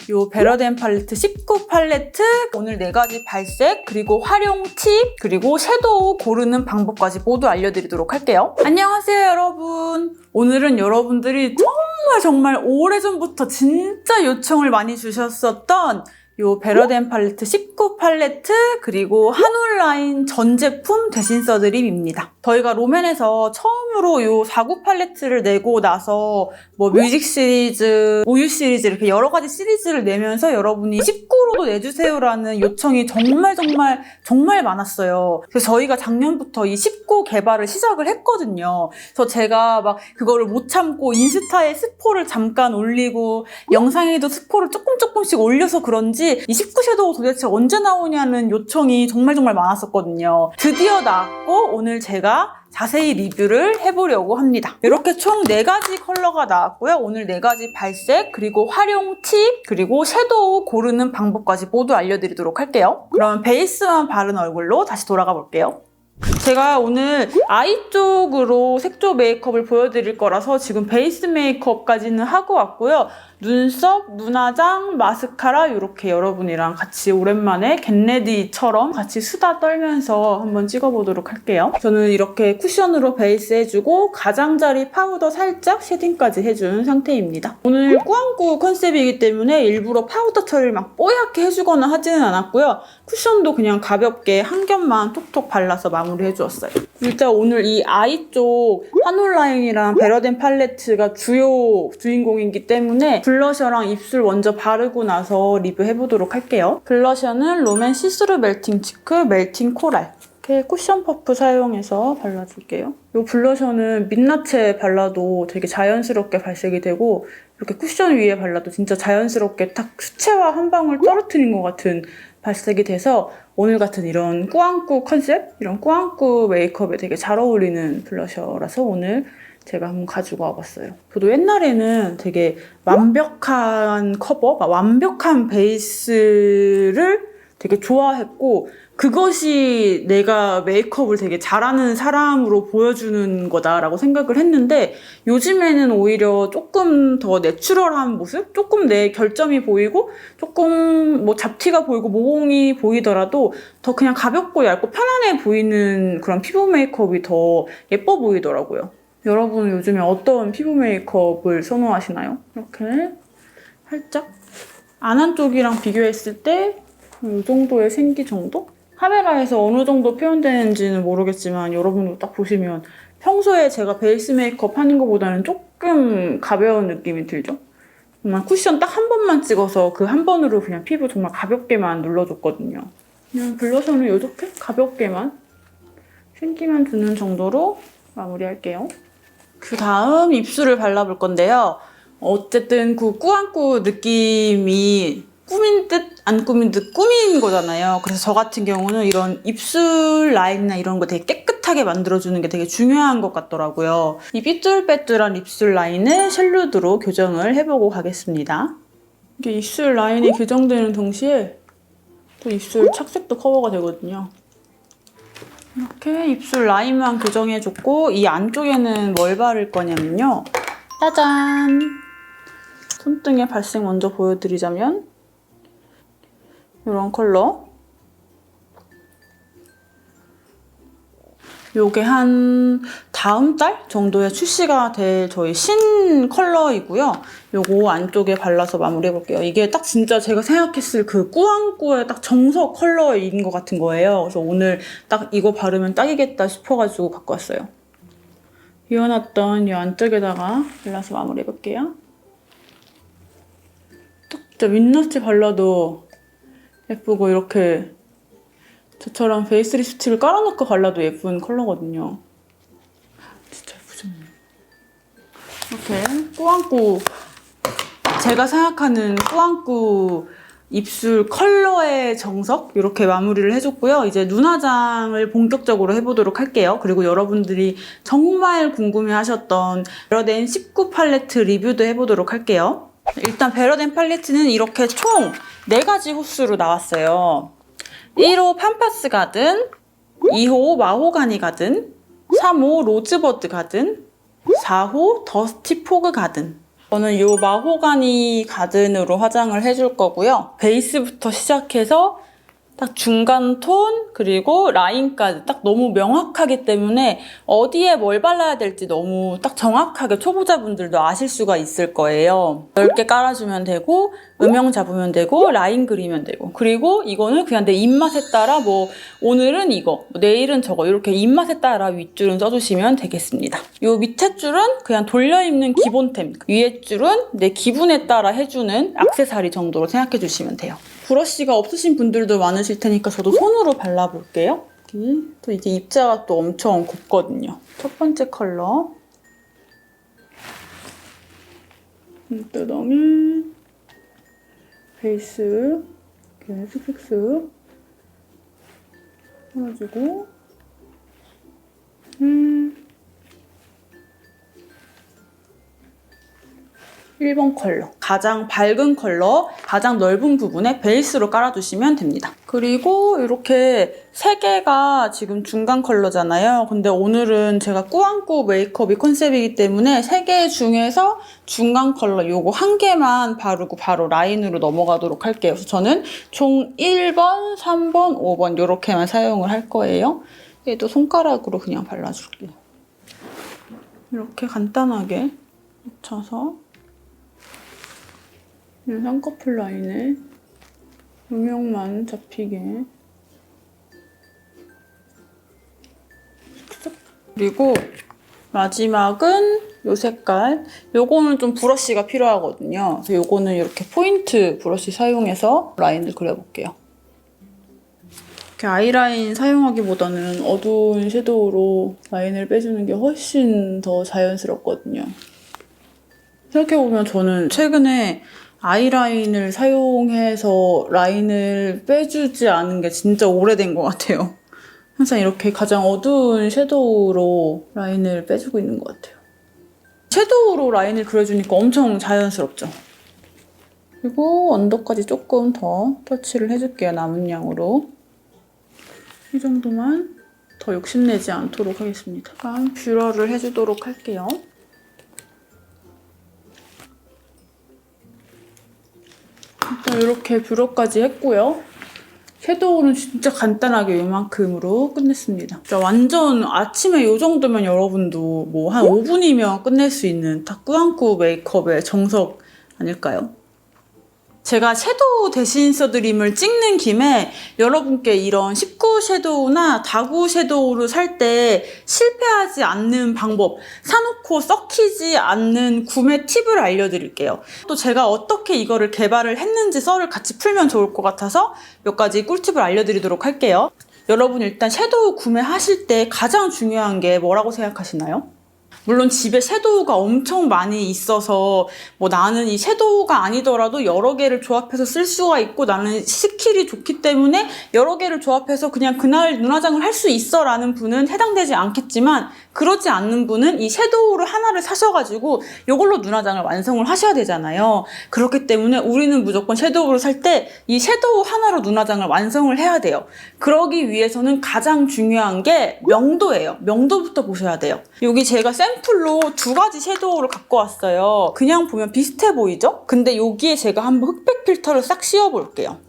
요 베러덴 팔레트 19 팔레트 오늘 4가지 발색 그리고 활용 팁 그리고 섀도우 고르는 방법까지 모두 알려드리도록 할게요. 안녕하세요 여러분. 오늘은 여러분들이 정말 오래전부터 진짜 요청을 많이 주셨었던 요 베러덴 팔레트 19 팔레트 그리고 한올 라인 전 제품 대신 써드림입니다. 저희가 롬앤에서 처음으로 요 49 팔레트를 내고 나서 뭐 뮤직 시리즈, 우유 시리즈 이렇게 여러 가지 시리즈를 내면서 여러분이 19로도 내주세요라는 요청이 정말 많았어요. 그래서 저희가 작년부터 이 19 개발을 시작을 했거든요. 그래서 제가 막 그거를 못 참고 인스타에 스포를 잠깐 올리고 영상에도 스포를 조금씩 올려서 그런지 이 19 섀도우 도대체 언제 나오냐는 요청이 정말 많았었거든요. 드디어 나왔고 오늘 제가 자세히 리뷰를 해보려고 합니다. 이렇게 총 4가지 컬러가 나왔고요. 오늘 4가지 발색, 그리고 활용 팁, 그리고 섀도우 고르는 방법까지 모두 알려드리도록 할게요. 그러면 베이스만 바른 얼굴로 다시 돌아가 볼게요. 제가 오늘 아이 쪽으로 색조 메이크업을 보여드릴 거라서 지금 베이스 메이크업까지는 하고 왔고요. 눈썹, 눈화장, 마스카라 이렇게 여러분이랑 같이 오랜만에 겟레디처럼 같이 수다 떨면서 한번 찍어보도록 할게요. 저는 이렇게 쿠션으로 베이스 해주고 가장자리 파우더 살짝 쉐딩까지 해준 상태입니다. 오늘 꾸안꾸 컨셉이기 때문에 일부러 파우더 처리를 막 뽀얗게 해주거나 하지는 않았고요. 쿠션도 그냥 가볍게 한 겹만 톡톡 발라서 마무리해주었어요. 일단 오늘 이 아이 쪽 한올 라인이랑 베러덴 팔레트가 주인공이기 때문에 블러셔랑 입술 먼저 바르고 나서 리뷰해보도록 할게요. 블러셔는 롬앤 시스루 멜팅 치크 멜팅 코랄. 이렇게 쿠션 퍼프 사용해서 발라줄게요. 이 블러셔는 민낯에 발라도 되게 자연스럽게 발색이 되고 이렇게 쿠션 위에 발라도 진짜 자연스럽게 딱 수채화 한 방울 떨어뜨린 것 같은 발색이 돼서 오늘 같은 이런 꾸안꾸 컨셉, 이런 꾸안꾸 메이크업에 되게 잘 어울리는 블러셔라서 오늘 제가 한번 가지고 와봤어요. 저도 옛날에는 되게 완벽한 커버, 완벽한 베이스를 되게 좋아했고 그것이 내가 메이크업을 되게 잘하는 사람으로 보여주는 거다라고 생각을 했는데 요즘에는 오히려 조금 더 내추럴한 모습? 조금 내 결점이 보이고 조금 뭐 잡티가 보이고 모공이 보이더라도 더 그냥 가볍고 얇고 편안해 보이는 그런 피부 메이크업이 더 예뻐 보이더라고요. 여러분은 요즘에 어떤 피부 메이크업을 선호하시나요? 이렇게 살짝 안한 쪽이랑 비교했을 때 이 정도의 생기 정도? 카메라에서 어느 정도 표현되는지는 모르겠지만 여러분도 딱 보시면 평소에 제가 베이스 메이크업 하는 것보다는 조금 가벼운 느낌이 들죠? 정말 쿠션 딱 한 번만 찍어서 그 한 번으로 그냥 피부 정말 가볍게만 눌러줬거든요. 그냥 블러셔는 이렇게 가볍게만 생기만 주는 정도로 마무리할게요. 그 다음 입술을 발라볼 건데요. 어쨌든 그 꾸안꾸 느낌이 꾸민 듯 안 꾸민 듯 꾸민 거잖아요. 그래서 저 같은 경우는 이런 입술 라인이나 이런 거 되게 깨끗하게 만들어주는 게 되게 중요한 것 같더라고요. 이 삐뚤빼뚤한 입술 라인을 섀루드로 교정을 해보고 가겠습니다. 이게 입술 라인이 교정되는 동시에 또 입술 착색도 커버가 되거든요. 이렇게 입술 라인만 교정해줬고 이 안쪽에는 뭘 바를 거냐면요. 짜잔! 손등에 발색 먼저 보여드리자면 이런 컬러. 요게 한 다음 달 정도에 출시가 될 저희 신 컬러이고요. 요거 안쪽에 발라서 마무리해볼게요. 이게 딱 진짜 제가 생각했을 그 꾸안꾸의 딱 정석 컬러인 것 같은 거예요. 그래서 오늘 딱 이거 바르면 딱이겠다 싶어가지고 갖고 왔어요. 이어놨던 이 안쪽에다가 발라서 마무리해볼게요. 딱 진짜 민낯에 발라도 예쁘고 이렇게 저처럼 페이스 리프트를 깔아놓고 발라도 예쁜 컬러거든요. 진짜 예쁘죠? 이렇게 꾸안꾸 제가 생각하는 꾸안꾸 입술 컬러의 정석 이렇게 마무리를 해줬고요. 이제 눈화장을 본격적으로 해보도록 할게요. 그리고 여러분들이 정말 궁금해하셨던 베러덴 19 팔레트 리뷰도 해보도록 할게요. 일단 베러덴 팔레트는 이렇게 총 4가지 호수로 나왔어요. 1호 팜파스 가든, 2호 마호가니 가든, 3호 로즈버드 가든, 4호 더스티 포그 가든. 저는 이 마호가니 가든으로 화장을 해줄 거고요. 베이스부터 시작해서 딱 중간 톤 그리고 라인까지 딱 너무 명확하기 때문에 어디에 뭘 발라야 될지 너무 딱 정확하게 초보자분들도 아실 수가 있을 거예요. 넓게 깔아주면 되고 음영 잡으면 되고 라인 그리면 되고 그리고 이거는 그냥 내 입맛에 따라 뭐 오늘은 이거 내일은 저거 이렇게 입맛에 따라 윗줄은 써주시면 되겠습니다. 이 밑에 줄은 그냥 돌려 입는 기본템, 위에 줄은 내 기분에 따라 해주는 액세서리 정도로 생각해 주시면 돼요. 브러쉬가 없으신 분들도 많으실 테니까 저도 손으로 발라볼게요. 또 이게 입자가 또 엄청 곱거든요. 첫 번째 컬러. 눈두덩이. 베이스. 이렇게 슥슥슥. 해가지고. 1번 컬러. 가장 밝은 컬러, 가장 넓은 부분에 베이스로 깔아주시면 됩니다. 그리고 이렇게 3개가 지금 중간 컬러잖아요. 근데 오늘은 제가 꾸안꾸 메이크업이 컨셉이기 때문에 3개 중에서 중간 컬러 요거 1개만 바르고 바로 라인으로 넘어가도록 할게요. 그래서 저는 총 1번, 3번, 5번 이렇게만 사용을 할 거예요. 얘도 손가락으로 그냥 발라줄게요. 이렇게 간단하게 묻혀서 쌍꺼풀 라인에 음영만 잡히게. 그리고 마지막은 이 색깔. 요거는 좀 브러쉬가 필요하거든요. 그래서 요거는 이렇게 포인트 브러쉬 사용해서 라인을 그려볼게요. 이렇게 아이라인 사용하기보다는 어두운 섀도우로 라인을 빼주는 게 훨씬 더 자연스럽거든요. 생각해보면 저는 최근에 아이라인을 사용해서 라인을 빼주지 않은 게 진짜 오래된 것 같아요. 항상 이렇게 가장 어두운 섀도우로 라인을 빼주고 있는 것 같아요. 섀도우로 라인을 그려주니까 엄청 자연스럽죠? 그리고 언더까지 조금 더 터치를 해줄게요, 남은 양으로. 이 정도만 더 욕심내지 않도록 하겠습니다. 약간 뷰러를 해주도록 할게요. 일단 이렇게 뷰러까지 했고요. 섀도우는 진짜 간단하게 이만큼으로 끝냈습니다. 진짜 완전 아침에 이 정도면 여러분도 뭐 한 5분이면 끝낼 수 있는 딱 꾸안꾸 메이크업의 정석 아닐까요? 제가 섀도우 대신 써드림을 찍는 김에 여러분께 이런 19 섀도우나 다구 섀도우를 살 때 실패하지 않는 방법, 사놓고 썩히지 않는 구매 팁을 알려드릴게요. 또 제가 어떻게 이거를 개발을 했는지 썰을 같이 풀면 좋을 것 같아서 몇 가지 꿀팁을 알려드리도록 할게요. 여러분 일단 섀도우 구매하실 때 가장 중요한 게 뭐라고 생각하시나요? 물론 집에 섀도우가 엄청 많이 있어서 뭐 나는 이 섀도우가 아니더라도 여러 개를 조합해서 쓸 수가 있고 나는 스킬이 좋기 때문에 여러 개를 조합해서 그냥 그날 눈화장을 할 수 있어 라는 분은 해당되지 않겠지만 그렇지 않는 분은 이 섀도우를 하나를 사셔가지고 이걸로 눈화장을 완성을 하셔야 되잖아요. 그렇기 때문에 우리는 무조건 섀도우를 살 때 이 섀도우 하나로 눈화장을 완성을 해야 돼요. 그러기 위해서는 가장 중요한 게 명도예요. 명도부터 보셔야 돼요. 여기 제가 샘플로 2가지 섀도우를 갖고 왔어요. 그냥 보면 비슷해 보이죠? 근데 여기에 제가 한번 흑백 필터를 싹 씌워볼게요.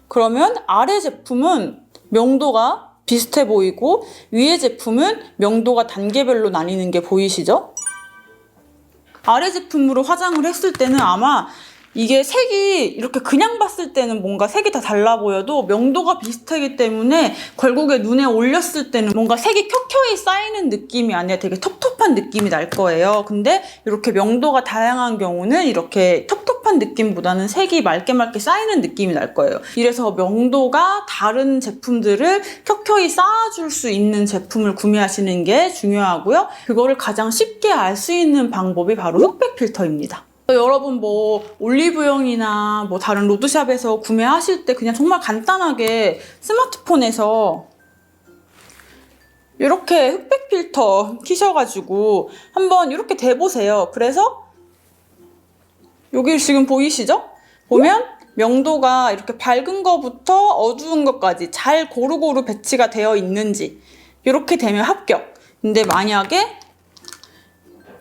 그러면 아래 제품은 명도가 비슷해 보이고 위에 제품은 명도가 단계별로 나뉘는 게 보이시죠? 아래 제품으로 화장을 했을 때는 아마 이게 색이 이렇게 그냥 봤을 때는 뭔가 색이 다 달라 보여도 명도가 비슷하기 때문에 결국에 눈에 올렸을 때는 뭔가 색이 켜켜이 쌓이는 느낌이 아니라 되게 텁텁한 느낌이 날 거예요. 근데 이렇게 명도가 다양한 경우는 이렇게 텁텁한 느낌보다는 색이 맑게 쌓이는 느낌이 날 거예요. 이래서 명도가 다른 제품들을 켜켜이 쌓아줄 수 있는 제품을 구매하시는 게 중요하고요. 그거를 가장 쉽게 알 수 있는 방법이 바로 흑백 필터입니다. 여러분 뭐 올리브영이나 뭐 다른 로드샵에서 구매하실 때 그냥 정말 간단하게 스마트폰에서 이렇게 흑백 필터 키셔가지고 한번 이렇게 대보세요. 그래서 여기 지금 보이시죠? 보면 명도가 이렇게 밝은 거부터 어두운 것까지 잘 고루고루 배치가 되어 있는지 이렇게 되면 합격. 근데 만약에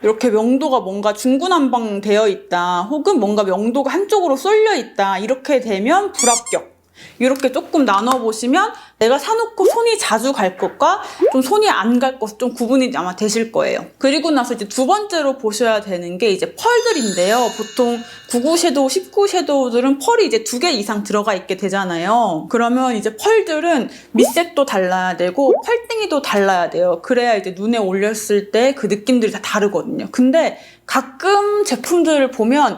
이렇게 명도가 뭔가 중구난방 되어 있다, 혹은 뭔가 명도가 한쪽으로 쏠려 있다, 이렇게 되면 불합격. 이렇게 조금 나눠보시면 내가 사놓고 손이 자주 갈 것과 좀 손이 안 갈 것 좀 구분이 아마 되실 거예요. 그리고 나서 이제 두 번째로 보셔야 되는 게 이제 펄들인데요. 보통 99 섀도우, 19 섀도우들은 펄이 이제 2개 이상 들어가 있게 되잖아요. 그러면 이제 펄들은 밑색도 달라야 되고 펄땡이도 달라야 돼요. 그래야 이제 눈에 올렸을 때 그 느낌들이 다 다르거든요. 근데 가끔 제품들을 보면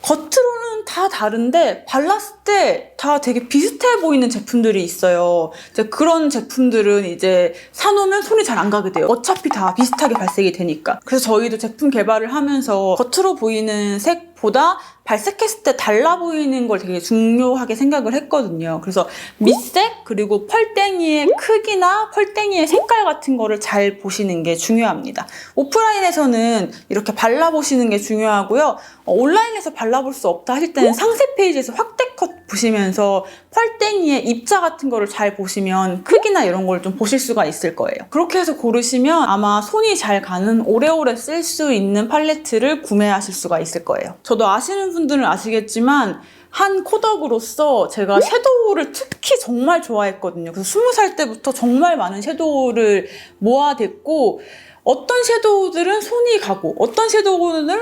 겉으로는 다 다른데 발랐을 때 다 되게 비슷해 보이는 제품들이 있어요. 이제 그런 제품들은 이제 사놓으면 손이 잘 안 가게 돼요. 어차피 다 비슷하게 발색이 되니까. 그래서 저희도 제품 개발을 하면서 겉으로 보이는 색보다 발색했을 때 달라 보이는 걸 되게 중요하게 생각을 했거든요. 그래서 밑색 그리고 펄땡이의 크기나 펄땡이의 색깔 같은 거를 잘 보시는 게 중요합니다. 오프라인에서는 이렇게 발라보시는 게 중요하고요. 온라인에서 발라볼 수 없다 하실 때는 상세 페이지에서 확대컷 보시면서 펄땡이의 입자 같은 거를 잘 보시면 크기나 이런 걸 좀 보실 수가 있을 거예요. 그렇게 해서 고르시면 아마 손이 잘 가는 오래오래 쓸 수 있는 팔레트를 구매하실 수가 있을 거예요. 저도 아시는 분들은 아시겠지만 한 코덕으로서 제가 섀도우를 특히 정말 좋아했거든요. 그래서 20살 때부터 정말 많은 섀도우를 모아댔고 어떤 섀도우들은 손이 가고 어떤 섀도우들은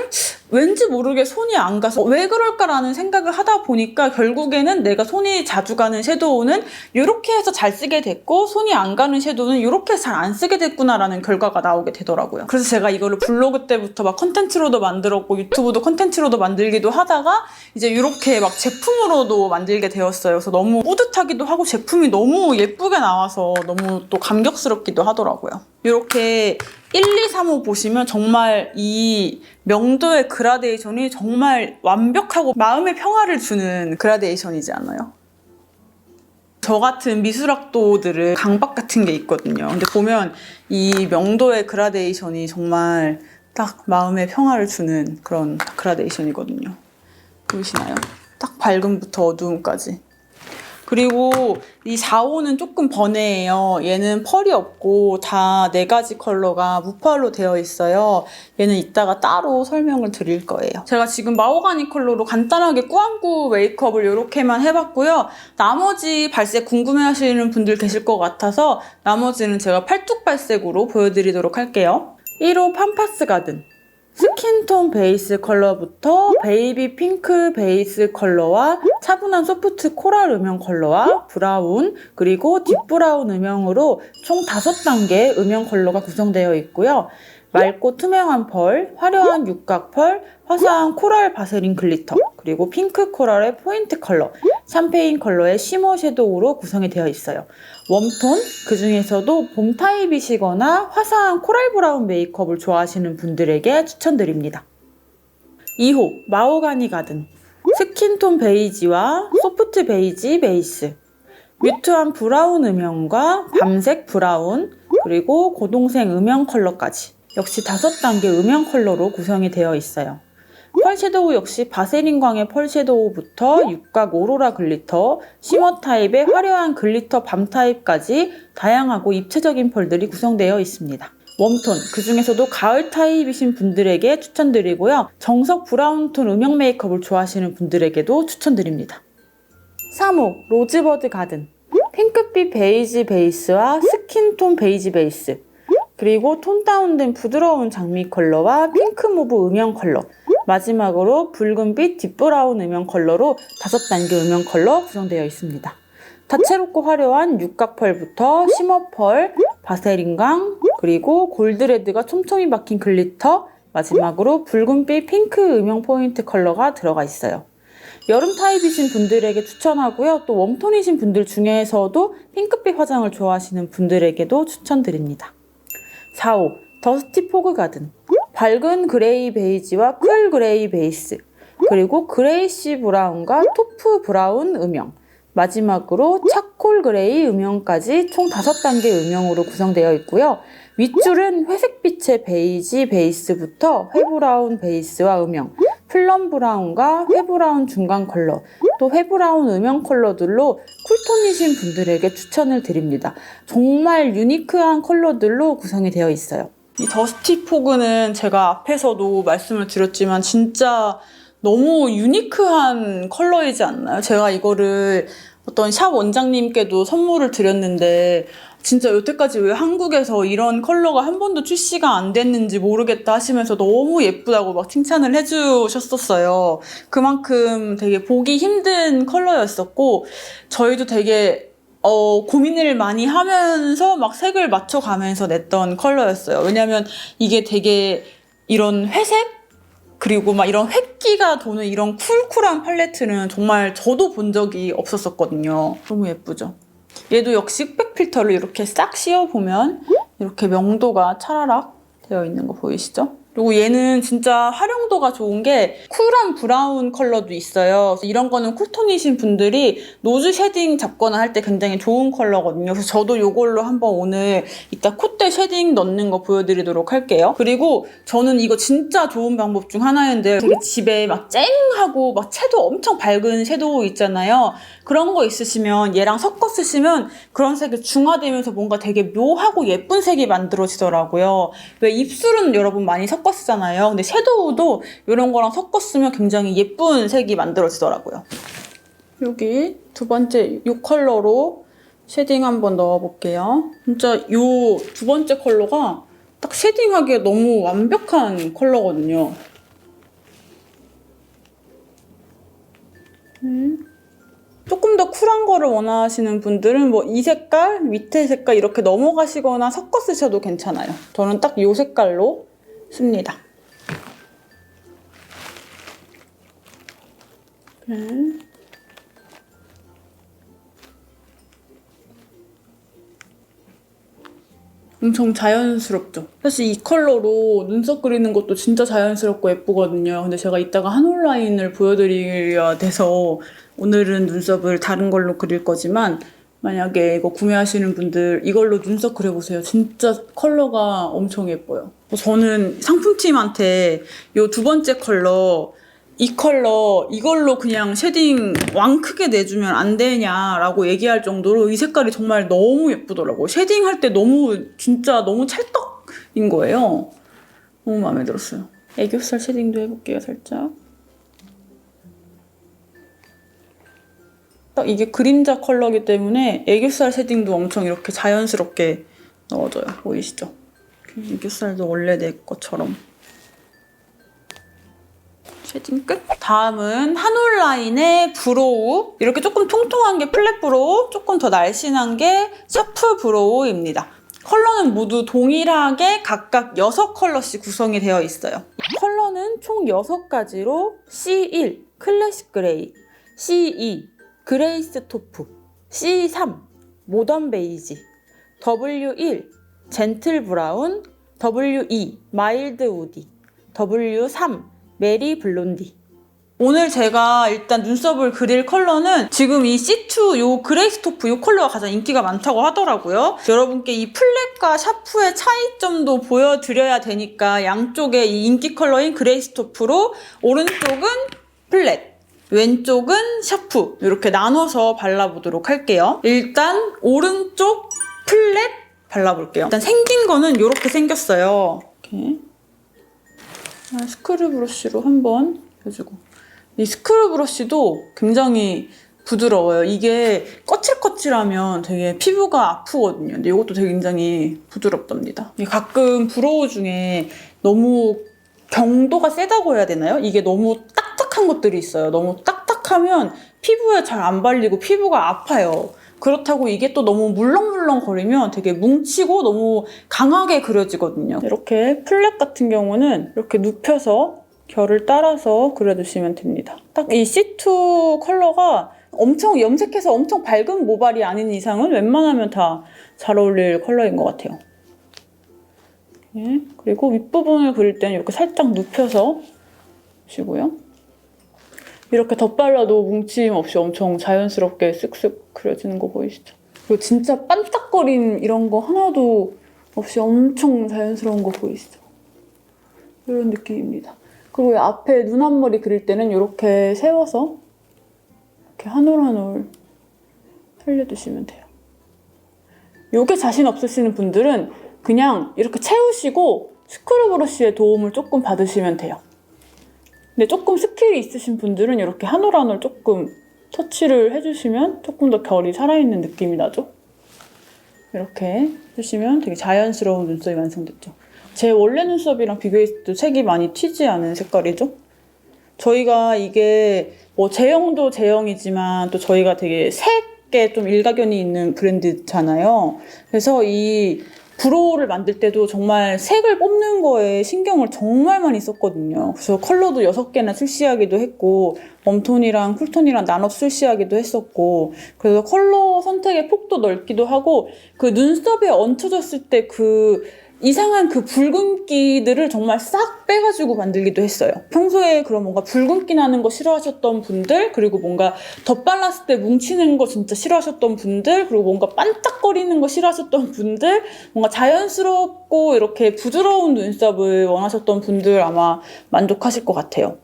왠지 모르게 손이 안 가서 왜 그럴까라는 생각을 하다 보니까 결국에는 내가 손이 자주 가는 섀도우는 이렇게 해서 잘 쓰게 됐고 손이 안 가는 섀도우는 이렇게 해서 잘 안 쓰게 됐구나라는 결과가 나오게 되더라고요. 그래서 제가 이거를 블로그 때부터 막 컨텐츠로도 만들었고 유튜브도 컨텐츠로도 만들기도 하다가 이제 이렇게 막 제품으로도 만들게 되었어요. 그래서 너무 뿌듯하기도 하고 제품이 너무 예쁘게 나와서 너무 또 감격스럽기도 하더라고요. 이렇게 1, 2, 3, 5 보시면 정말 이 명도의 그라데이션이 정말 완벽하고 마음의 평화를 주는 그라데이션이지 않아요? 저 같은 미술학도들은 강박 같은 게 있거든요. 근데 보면 이 명도의 그라데이션이 정말 딱 마음의 평화를 주는 그런 그라데이션이거든요. 보이시나요? 딱 밝음부터 어두움까지. 그리고 이 4, 5는 조금 번외예요. 얘는 펄이 없고 다 4가지 컬러가 무펄로 되어 있어요. 얘는 이따가 따로 설명을 드릴 거예요. 제가 지금 마호가니 컬러로 간단하게 꾸안꾸 메이크업을 이렇게만 해봤고요. 나머지 발색 궁금해하시는 분들 계실 것 같아서 나머지는 제가 팔뚝 발색으로 보여드리도록 할게요. 1호 팜파스 가든. 스킨톤 베이스 컬러부터 베이비 핑크 베이스 컬러와 차분한 소프트 코랄 음영 컬러와 브라운 그리고 딥브라운 음영으로 총 5단계 음영 컬러가 구성되어 있고요. 맑고 투명한 펄, 화려한 육각 펄, 화사한 코랄 바세린 글리터, 그리고 핑크 코랄의 포인트 컬러, 샴페인 컬러의 쉬머 섀도우로 구성이 되어 있어요. 웜톤, 그 중에서도 봄 타입이시거나 화사한 코랄 브라운 메이크업을 좋아하시는 분들에게 추천드립니다. 2호 마호가니 가든. 스킨톤 베이지와 소프트 베이지 베이스, 뮤트한 브라운 음영과 밤색 브라운, 그리고 고동색 음영 컬러까지 역시 5단계 음영 컬러로 구성이 되어 있어요. 펄 섀도우 역시 바세린광의 펄 섀도우부터 육각 오로라 글리터, 쉬머 타입의 화려한 글리터 밤 타입까지 다양하고 입체적인 펄들이 구성되어 있습니다. 웜톤, 그 중에서도 가을 타입이신 분들에게 추천드리고요. 정석 브라운톤 음영 메이크업을 좋아하시는 분들에게도 추천드립니다. 3호 로즈버드 가든. 핑크빛 베이지 베이스와 스킨톤 베이지 베이스, 그리고 톤 다운된 부드러운 장미 컬러와 핑크 모브 음영 컬러, 마지막으로 붉은빛 딥브라운 음영 컬러로 5단계 음영 컬러 구성되어 있습니다. 다채롭고 화려한 육각펄부터 쉬머펄, 바세린광, 그리고 골드레드가 촘촘히 박힌 글리터, 마지막으로 붉은빛 핑크 음영 포인트 컬러가 들어가 있어요. 여름 타입이신 분들에게 추천하고요. 또 웜톤이신 분들 중에서도 핑크빛 화장을 좋아하시는 분들에게도 추천드립니다. 4호 더스티 포그 가든. 밝은 그레이 베이지와 쿨 그레이 베이스, 그리고 그레이시 브라운과 토프 브라운 음영, 마지막으로 차콜 그레이 음영까지 총 5단계 음영으로 구성되어 있고요. 윗줄은 회색빛의 베이지 베이스부터 회브라운 베이스와 음영, 플럼 브라운과 회브라운 중간 컬러, 또 회브라운 음영 컬러들로 쿨톤이신 분들에게 추천을 드립니다. 정말 유니크한 컬러들로 구성이 되어 있어요. 이 더스티 포그는 제가 앞에서도 말씀을 드렸지만 진짜 너무 유니크한 컬러이지 않나요? 제가 이거를 어떤 샵 원장님께도 선물을 드렸는데 진짜 여태까지 왜 한국에서 이런 컬러가 한 번도 출시가 안 됐는지 모르겠다 하시면서 너무 예쁘다고 막 칭찬을 해주셨었어요. 그만큼 되게 보기 힘든 컬러였었고 저희도 되게 고민을 많이 하면서 막 색을 맞춰가면서 냈던 컬러였어요. 왜냐면 이게 되게 이런 회색? 그리고 막 이런 획기가 도는 이런 쿨쿨한 팔레트는 정말 저도 본 적이 없었었거든요. 너무 예쁘죠? 얘도 역시 흑백 필터를 이렇게 싹 씌워보면 이렇게 명도가 차라락 되어 있는 거 보이시죠? 그리고 얘는 진짜 활용도가 좋은 게 쿨한 브라운 컬러도 있어요. 이런 거는 쿨톤이신 분들이 노즈 쉐딩 잡거나 할 때 굉장히 좋은 컬러거든요. 그래서 저도 이걸로 한번 오늘 이따 콧대 쉐딩 넣는 거 보여드리도록 할게요. 그리고 저는 이거 진짜 좋은 방법 중 하나인데 되게 집에 막 쨍하고 막 채도 엄청 밝은 섀도우 있잖아요. 그런 거 있으시면 얘랑 섞어 쓰시면 그런 색이 중화되면서 뭔가 되게 묘하고 예쁜 색이 만들어지더라고요. 왜 입술은 여러분 많이 섞어 쓰잖아요. 근데 섀도우도 이런 거랑 섞어 쓰면 굉장히 예쁜 색이 만들어지더라고요. 여기 두 번째 이 컬러로 쉐딩 한번 넣어볼게요. 진짜 이 두 번째 컬러가 딱 쉐딩하기에 너무 완벽한 컬러거든요. 조금 더 쿨한 거를 원하시는 분들은 뭐 이 색깔, 밑에 색깔 이렇게 넘어가시거나 섞어 쓰셔도 괜찮아요. 저는 딱 이 색깔로 씁니다. 엄청 자연스럽죠? 사실 이 컬러로 눈썹 그리는 것도 진짜 자연스럽고 예쁘거든요. 근데 제가 이따가 한올 라인을 보여드려야 돼서 오늘은 눈썹을 다른 걸로 그릴 거지만 만약에 이거 구매하시는 분들 이걸로 눈썹 그려보세요. 진짜 컬러가 엄청 예뻐요. 저는 상품팀한테 이 두 번째 컬러 이 컬러 이걸로 그냥 쉐딩 왕 크게 내주면 안 되냐라고 얘기할 정도로 이 색깔이 정말 너무 예쁘더라고요. 쉐딩할 때 너무 진짜 너무 찰떡인 거예요. 너무 마음에 들었어요. 애교살 쉐딩도 해볼게요, 살짝. 딱 이게 그림자 컬러이기 때문에 애교살 쉐딩도 엄청 이렇게 자연스럽게 넣어줘요. 보이시죠? 애교살도 원래 내 것처럼. 쉐딩 끝. 다음은 한올 라인의 브로우. 이렇게 조금 통통한 게 플랫 브로우, 조금 더 날씬한 게 샤프 브로우입니다. 컬러는 모두 동일하게 각각 6컬러씩 구성이 되어 있어요. 컬러는 총 6가지로 C1 클래식 그레이, C2 그레이스 토프, C3 모던 베이지, W1 젠틀 브라운, W2 마일드 우디, W3 메리 블론디. 오늘 제가 일단 눈썹을 그릴 컬러는 지금 이 C2 요 그레이스 토프 요 컬러가 가장 인기가 많다고 하더라고요. 여러분께 이 플랫과 샤프의 차이점도 보여드려야 되니까 양쪽에 이 인기 컬러인 그레이스 토프로 오른쪽은 플랫, 왼쪽은 샤프 이렇게 나눠서 발라보도록 할게요. 일단 오른쪽 플랫 발라볼게요. 일단 생긴 거는 이렇게 생겼어요. 이렇게. 스크류 브러쉬로 한번 해주고 이 스크류 브러쉬도 굉장히 부드러워요. 이게 거칠거칠하면 되게 피부가 아프거든요. 근데 이것도 되게 굉장히 부드럽답니다. 가끔 브로우 중에 너무 경도가 세다고 해야 되나요? 이게 너무 딱딱한 것들이 있어요. 너무 딱딱하면 피부에 잘 안 발리고 피부가 아파요. 그렇다고 이게 또 너무 물렁물렁거리면 되게 뭉치고 너무 강하게 그려지거든요. 이렇게 플랫 같은 경우는 이렇게 눕혀서 결을 따라서 그려주시면 됩니다. 딱 이 C2 컬러가 엄청 염색해서 엄청 밝은 모발이 아닌 이상은 웬만하면 다 잘 어울릴 컬러인 것 같아요. 네. 그리고 윗부분을 그릴 때는 이렇게 살짝 눕혀서 보시고요. 이렇게 덧발라도 뭉침 없이 엄청 자연스럽게 쓱쓱 그려지는 거 보이시죠? 그리고 진짜 반짝거림 이런 거 하나도 없이 엄청 자연스러운 거 보이시죠? 이런 느낌입니다. 그리고 앞에 눈 앞머리 그릴 때는 이렇게 세워서 이렇게 한 올 한 올 살려주시면 돼요. 요게 자신 없으시는 분들은 그냥 이렇게 채우시고 스크류 브러쉬의 도움을 조금 받으시면 돼요. 근데 조금 스킬이 있으신 분들은 이렇게 한 올 한 올 조금 터치를 해주시면 조금 더 결이 살아있는 느낌이 나죠? 이렇게 해주시면 되게 자연스러운 눈썹이 완성됐죠. 제 원래 눈썹이랑 비교했을 때 색이 많이 튀지 않은 색깔이죠? 저희가 이게 뭐 제형도 제형이지만 또 저희가 되게 색에 좀 일가견이 있는 브랜드잖아요. 그래서 이 브로우를 만들 때도 정말 색을 뽑는 거에 신경을 정말 많이 썼거든요. 그래서 컬러도 6개나 출시하기도 했고 웜톤이랑 쿨톤이랑 나눠 출시하기도 했었고 그래서 컬러 선택의 폭도 넓기도 하고 그 눈썹에 얹혀졌을 때 그 이상한 그 붉은기들을 정말 싹 빼가지고 만들기도 했어요. 평소에 그런 뭔가 붉은기 나는 거 싫어하셨던 분들, 그리고 뭔가 덧발랐을 때 뭉치는 거 진짜 싫어하셨던 분들, 그리고 뭔가 반짝거리는 거 싫어하셨던 분들, 뭔가 자연스럽고 이렇게 부드러운 눈썹을 원하셨던 분들 아마 만족하실 것 같아요.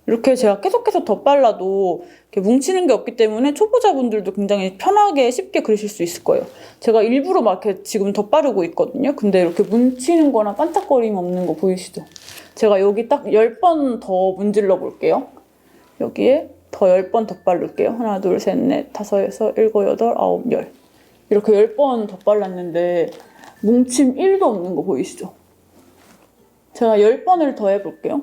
이렇게 제가 계속해서 덧발라도 이렇게 뭉치는 게 없기 때문에 초보자분들도 굉장히 편하게 쉽게 그리실 수 있을 거예요. 제가 일부러 막 이렇게 지금 덧바르고 있거든요. 근데 이렇게 뭉치는 거나 반짝거림 없는 거 보이시죠? 제가 여기 딱 10번 더 문질러 볼게요. 여기에 더 10번 덧바를게요. 하나, 둘, 셋, 넷, 다섯, 여섯, 일곱, 여덟, 아홉, 열. 이렇게 10번 덧발랐는데 뭉침 1도 없는 거 보이시죠? 제가 10번을 더 해볼게요.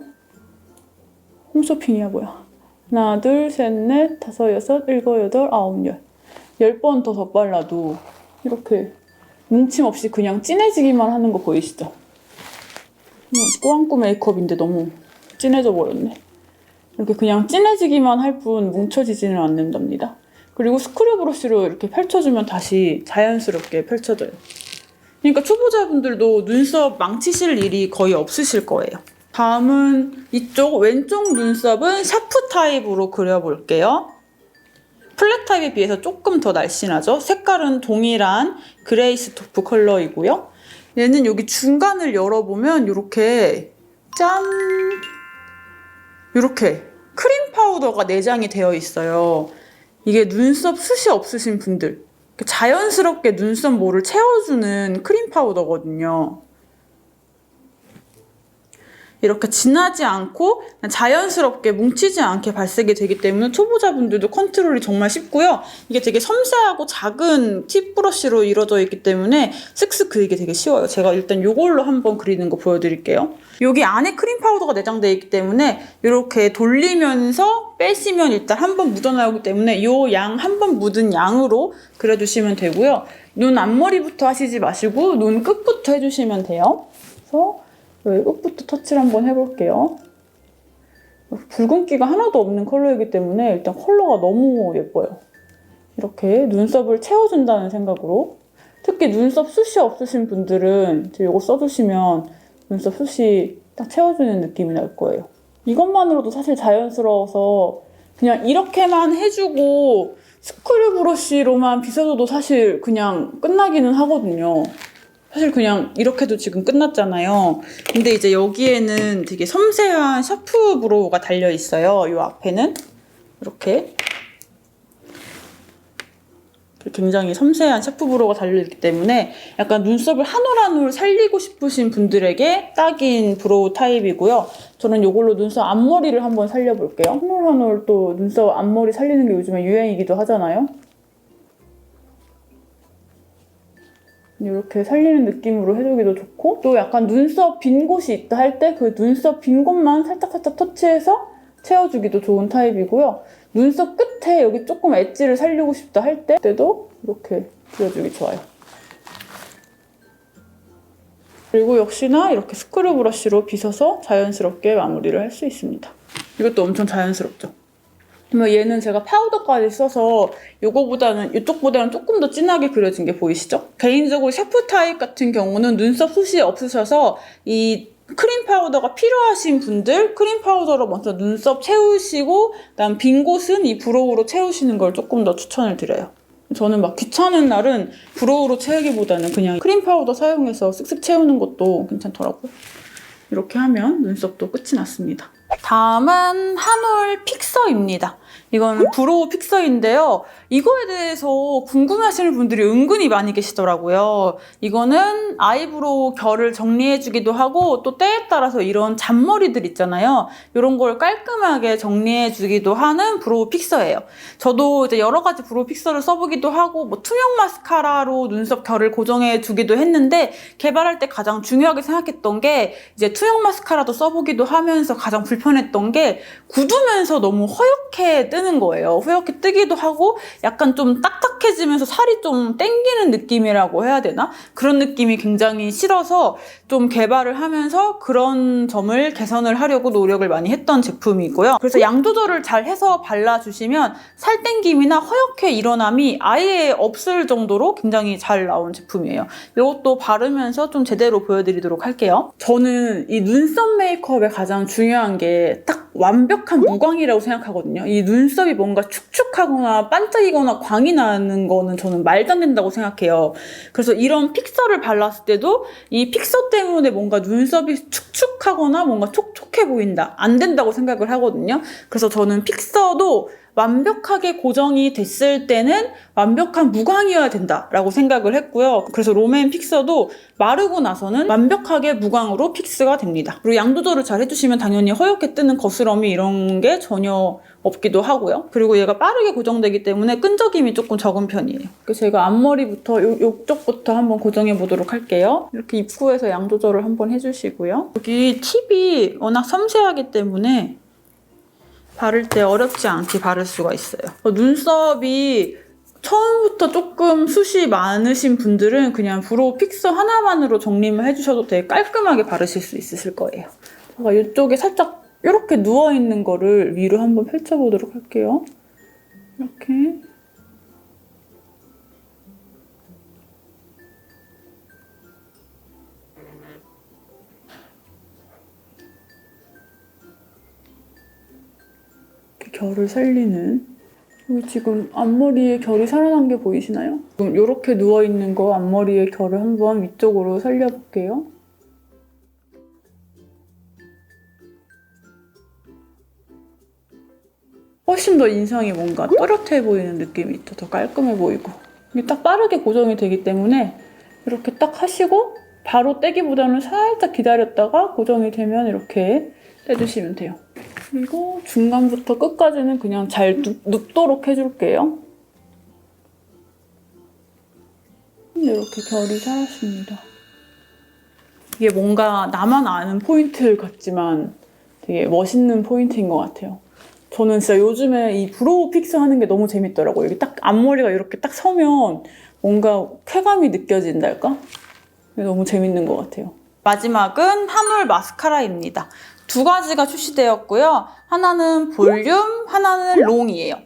홈쇼핑이야 뭐야. 하나, 둘, 셋, 넷, 다섯, 여섯, 일곱, 여덟, 아홉, 열. 10번 더 덧발라도 이렇게 뭉침 없이 그냥 진해지기만 하는 거 보이시죠? 꾸안꾸 메이크업인데 너무 진해져 버렸네. 이렇게 그냥 진해지기만 할 뿐 뭉쳐지지는 않는답니다. 그리고 스크류 브러쉬로 이렇게 펼쳐주면 다시 자연스럽게 펼쳐져요. 그러니까 초보자분들도 눈썹 망치실 일이 거의 없으실 거예요. 다음은 이쪽 왼쪽 눈썹은 샤프 타입으로 그려볼게요. 플랫 타입에 비해서 조금 더 날씬하죠? 색깔은 동일한 그레이스 토프 컬러이고요. 얘는 여기 중간을 열어보면 이렇게 짠! 이렇게 크림 파우더가 내장이 되어 있어요. 이게 눈썹 숱이 없으신 분들, 자연스럽게 눈썹 모를 채워주는 크림 파우더거든요. 이렇게 진하지 않고 자연스럽게 뭉치지 않게 발색이 되기 때문에 초보자분들도 컨트롤이 정말 쉽고요. 이게 되게 섬세하고 작은 팁 브러쉬로 이루어져 있기 때문에 슥슥 그리기 되게 쉬워요. 제가 일단 이걸로 한번 그리는 거 보여드릴게요. 여기 안에 크림 파우더가 내장되어 있기 때문에 이렇게 돌리면서 빼시면 일단 한번 묻어나오기 때문에 이 양 한 번 묻은 양으로 그려주시면 되고요. 눈 앞머리부터 하시지 마시고 눈 끝부터 해주시면 돼요. 그래서 여기 끝부터 터치를 한번 해볼게요. 붉은기가 하나도 없는 컬러이기 때문에 일단 컬러가 너무 예뻐요. 이렇게 눈썹을 채워준다는 생각으로. 특히 눈썹 숱이 없으신 분들은 이거 써주시면 눈썹 숱이 딱 채워주는 느낌이 날 거예요. 이것만으로도 사실 자연스러워서 그냥 이렇게만 해주고 스크류 브러쉬로만 빗어줘도 사실 그냥 끝나기는 하거든요. 사실 그냥 이렇게도 지금 끝났잖아요. 근데 이제 여기에는 되게 섬세한 샤프 브로우가 달려있어요. 이 앞에는 이렇게 굉장히 섬세한 샤프 브로우가 달려있기 때문에 약간 눈썹을 한 올 한 올 살리고 싶으신 분들에게 딱인 브로우 타입이고요. 저는 이걸로 눈썹 앞머리를 한번 살려볼게요. 한 올 한 올 또 눈썹 앞머리 살리는 게 요즘에 유행이기도 하잖아요. 이렇게 살리는 느낌으로 해주기도 좋고, 또 약간 눈썹 빈 곳이 있다 할 때 그 눈썹 빈 곳만 살짝살짝 터치해서 채워주기도 좋은 타입이고요. 눈썹 끝에 여기 조금 엣지를 살리고 싶다 할 때도 이렇게 그려주기 좋아요. 그리고 역시나 이렇게 스크류 브러쉬로 빗어서 자연스럽게 마무리를 할 수 있습니다. 이것도 엄청 자연스럽죠? 얘는 제가 파우더까지 써서 이쪽보다는 조금 더 진하게 그려진 게 보이시죠? 개인적으로 샤프 타입 같은 경우는 눈썹 숱이 없으셔서 이 크림 파우더가 필요하신 분들 크림 파우더로 먼저 눈썹 채우시고 그다음 빈 곳은 이 브로우로 채우시는 걸 조금 더 추천을 드려요. 저는 막 귀찮은 날은 브로우로 채우기보다는 그냥 크림 파우더 사용해서 쓱쓱 채우는 것도 괜찮더라고요. 이렇게 하면 눈썹도 끝이 났습니다. 다음은 한 올 픽서입니다. 이거는 브로우 픽서인데요. 이거에 대해서 궁금해하시는 분들이 은근히 많이 계시더라고요. 이거는 아이브로우 결을 정리해주기도 하고 또 때에 따라서 이런 잔머리들 있잖아요. 이런 걸 깔끔하게 정리해주기도 하는 브로우 픽서예요. 저도 이제 여러 가지 브로우 픽서를 써보기도 하고 뭐 투명 마스카라로 눈썹 결을 고정해주기도 했는데 개발할 때 가장 중요하게 생각했던 게 이제 투명 마스카라도 써보기도 하면서 가장 불편했던 게 굳으면서 너무 허옇게 뜨는 거예요. 허옇게 뜨기도 하고 약간 좀 딱딱해지면서 살이 좀 땡기는 느낌이라고 해야 되나? 그런 느낌이 굉장히 싫어서 좀 개발을 하면서 그런 점을 개선을 하려고 노력을 많이 했던 제품이고요. 그래서 양 조절을 잘 해서 발라주시면 살 땡김이나 허옇게 일어남이 아예 없을 정도로 굉장히 잘 나온 제품이에요. 이것도 바르면서 좀 제대로 보여드리도록 할게요. 저는 이 눈썹 메이크업의 가장 중요한 게 딱 완벽한 무광이라고 생각하거든요. 이 눈썹이 뭔가 축축하거나 반짝이거나 광이 나는 거는 저는 말도 안 된다고 생각해요. 그래서 이런 픽서를 발랐을 때도 이 픽서 때문에 뭔가 눈썹이 축축하거나 뭔가 촉촉해 보인다. 안 된다고 생각을 하거든요. 그래서 저는 픽서도 완벽하게 고정이 됐을 때는 완벽한 무광이어야 된다라고 생각을 했고요. 그래서 롬앤 픽서도 마르고 나서는 완벽하게 무광으로 픽스가 됩니다. 그리고 양 조절을 잘 해주시면 당연히 허옇게 뜨는 거스러미 이런 게 전혀 없기도 하고요. 그리고 얘가 빠르게 고정되기 때문에 끈적임이 조금 적은 편이에요. 그래서 제가 앞머리부터 이쪽부터 한번 고정해 보도록 할게요. 이렇게 입구에서 양 조절을 한번 해주시고요. 여기 팁이 워낙 섬세하기 때문에 바를 때 어렵지 않게 바를 수가 있어요. 눈썹이 처음부터 조금 숱이 많으신 분들은 그냥 브로우 픽서 하나만으로 정리만 해주셔도 되게 깔끔하게 바르실 수 있으실 거예요. 제가 이쪽에 살짝 이렇게 누워있는 거를 위로 한번 펼쳐보도록 할게요. 이렇게. 결을 살리는 여기 지금 앞머리에 결이 살아난 게 보이시나요? 지금 이렇게 누워있는 거 앞머리에 결을 한번 위쪽으로 살려볼게요. 훨씬 더 인상이 뭔가 또렷해 보이는 느낌이 있죠. 더 깔끔해 보이고 이게 딱 빠르게 고정이 되기 때문에 이렇게 딱 하시고 바로 떼기보다는 살짝 기다렸다가 고정이 되면 이렇게 떼주시면 돼요. 그리고 중간부터 끝까지는 그냥 잘 눕도록 해줄게요. 이렇게 결이 살았습니다. 이게 뭔가 나만 아는 포인트 같지만 되게 멋있는 포인트인 것 같아요. 저는 진짜 요즘에 이 브로우 픽서 하는 게 너무 재밌더라고요. 여기 딱 앞머리가 이렇게 딱 서면 뭔가 쾌감이 느껴진달까? 너무 재밌는 것 같아요. 마지막은 한올 마스카라입니다. 두 가지가 출시되었고요. 하나는 볼륨, 하나는 롱이에요.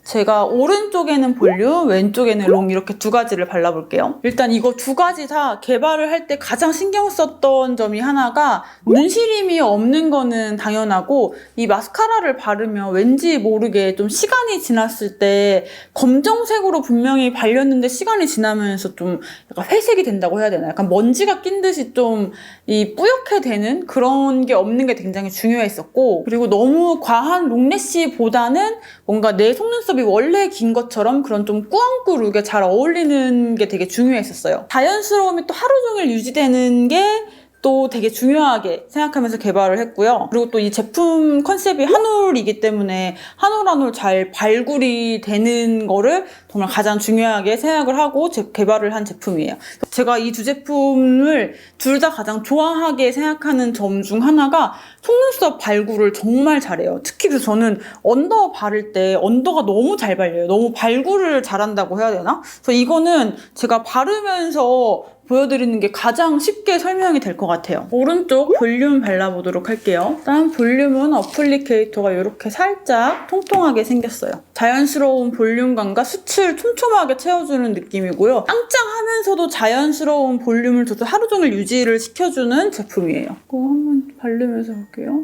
제가 오른쪽에는 볼륨, 왼쪽에는 롱 이렇게 두 가지를 발라볼게요. 일단 이거 두 가지 다 개발을 할 때 가장 신경 썼던 점이 하나가 눈시림이 없는 거는 당연하고 이 마스카라를 바르면 왠지 모르게 좀 시간이 지났을 때 검정색으로 분명히 발렸는데 시간이 지나면서 좀 약간 회색이 된다고 해야 되나? 약간 먼지가 낀 듯이 좀 이 뿌옇게 되는 그런 게 없는 게 굉장히 중요했었고 그리고 너무 과한 롱래쉬보다는 뭔가 내 속눈썹이 원래 긴 것처럼 그런 좀 꾸안꾸 룩에 잘 어울리는 게 되게 중요했었어요. 자연스러움이 또 하루 종일 유지되는 게 또 되게 중요하게 생각하면서 개발을 했고요. 그리고 또 이 제품 컨셉이 한올이기 때문에 한올 잘 발굴이 되는 거를 정말 가장 중요하게 생각을 하고 개발을 한 제품이에요. 제가 이 두 제품을 둘 다 가장 좋아하게 생각하는 점 중 하나가 속눈썹 발굴을 정말 잘해요. 특히 그래서 저는 언더 바를 때 언더가 너무 잘 발려요. 너무 발굴을 잘한다고 해야 되나? 그래서 이거는 제가 바르면서 보여드리는 게 가장 쉽게 설명이 될 것 같아요. 오른쪽 볼륨 발라보도록 할게요. 일단 볼륨은 어플리케이터가 이렇게 살짝 통통하게 생겼어요. 자연스러운 볼륨감과 숱을 촘촘하게 채워주는 느낌이고요. 짱짱하면서도 자연스러운 볼륨을 줘서 하루 종일 유지를 시켜주는 제품이에요. 이거 한번 바르면서 볼게요.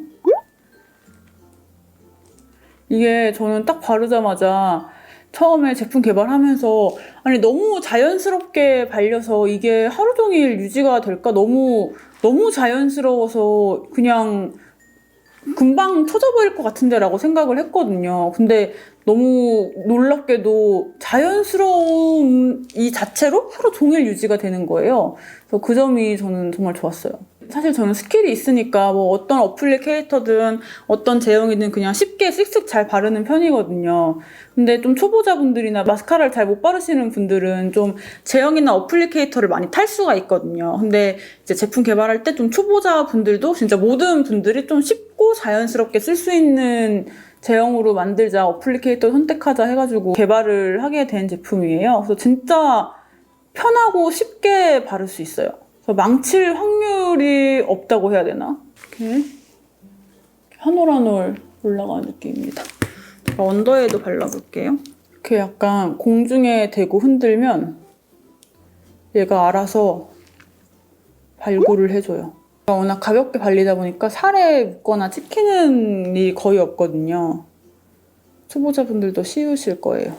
이게 저는 딱 바르자마자 처음에 제품 개발하면서 아니 너무 자연스럽게 발려서 이게 하루 종일 유지가 될까? 너무 자연스러워서 그냥 금방 쳐져 보일 것 같은데 라고 생각을 했거든요. 근데 너무 놀랍게도 자연스러운 이 자체로 하루 종일 유지가 되는 거예요. 그래서 그 점이 저는 정말 좋았어요. 사실 저는 스킬이 있으니까 뭐 어떤 어플리케이터든 어떤 제형이든 그냥 쉽게 쓱쓱 잘 바르는 편이거든요. 근데 좀 초보자분들이나 마스카라를 잘 못 바르시는 분들은 좀 제형이나 어플리케이터를 많이 탈 수가 있거든요. 근데 이제 제품 개발할 때 좀 초보자분들도 진짜 모든 분들이 좀 쉽고 자연스럽게 쓸 수 있는 제형으로 만들자, 어플리케이터 선택하자 해가지고 개발을 하게 된 제품이에요. 그래서 진짜 편하고 쉽게 바를 수 있어요. 그래서 망칠 확률이 없다고 해야 되나? 이렇게 한 올 한 올 올라가는 느낌입니다. 언더에도 발라볼게요. 이렇게 약간 공중에 대고 흔들면 얘가 알아서 발굴을 해줘요. 워낙 가볍게 발리다 보니까 살에 묻거나 찍히는 일이 거의 없거든요. 초보자분들도 쉬우실 거예요.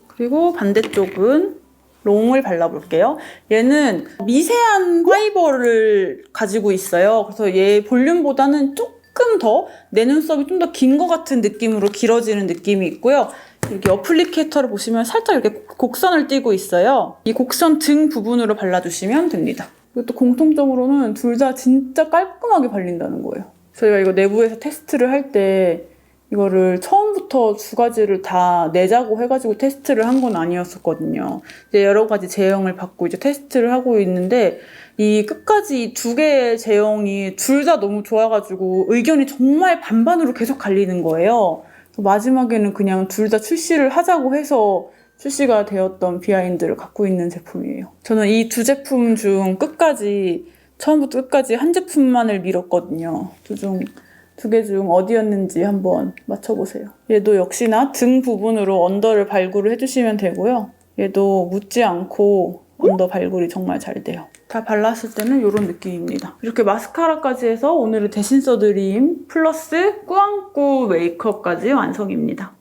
그리고 반대쪽은 롱을 발라볼게요. 얘는 미세한 파이버를 가지고 있어요. 그래서 얘 볼륨보다는 조금 더 내 눈썹이 좀 더 긴 것 같은 느낌으로 길어지는 느낌이 있고요. 여기 어플리케이터를 보시면 살짝 이렇게 곡선을 띠고 있어요. 이 곡선 등 부분으로 발라주시면 됩니다. 그리고 또 공통점으로는 둘 다 진짜 깔끔하게 발린다는 거예요. 저희가 이거 내부에서 테스트를 할 때 이거를 처음부터 두 가지를 다 내자고 해가지고 테스트를 한 건 아니었었거든요. 이제 여러 가지 제형을 받고 이제 테스트를 하고 있는데 이 끝까지 두 개의 제형이 둘 다 너무 좋아가지고 의견이 정말 반반으로 계속 갈리는 거예요. 마지막에는 그냥 둘 다 출시를 하자고 해서 출시가 되었던 비하인드를 갖고 있는 제품이에요. 저는 이 두 제품 중 처음부터 끝까지 한 제품만을 밀었거든요. 두 개 중 어디였는지 한번 맞춰보세요. 얘도 역시나 등 부분으로 언더를 발굴을 해주시면 되고요. 얘도 묻지 않고 언더 발굴이 정말 잘 돼요. 다 발랐을 때는 이런 느낌입니다. 이렇게 마스카라까지 해서 오늘은 대신 써드림 플러스 꾸안꾸 메이크업까지 완성입니다.